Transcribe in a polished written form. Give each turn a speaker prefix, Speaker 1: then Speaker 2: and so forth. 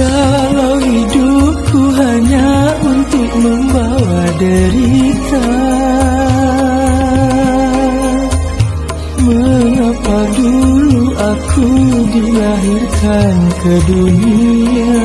Speaker 1: Kalau hidupku hanya untuk membawa derita, mengapa dulu aku dilahirkan ke dunia?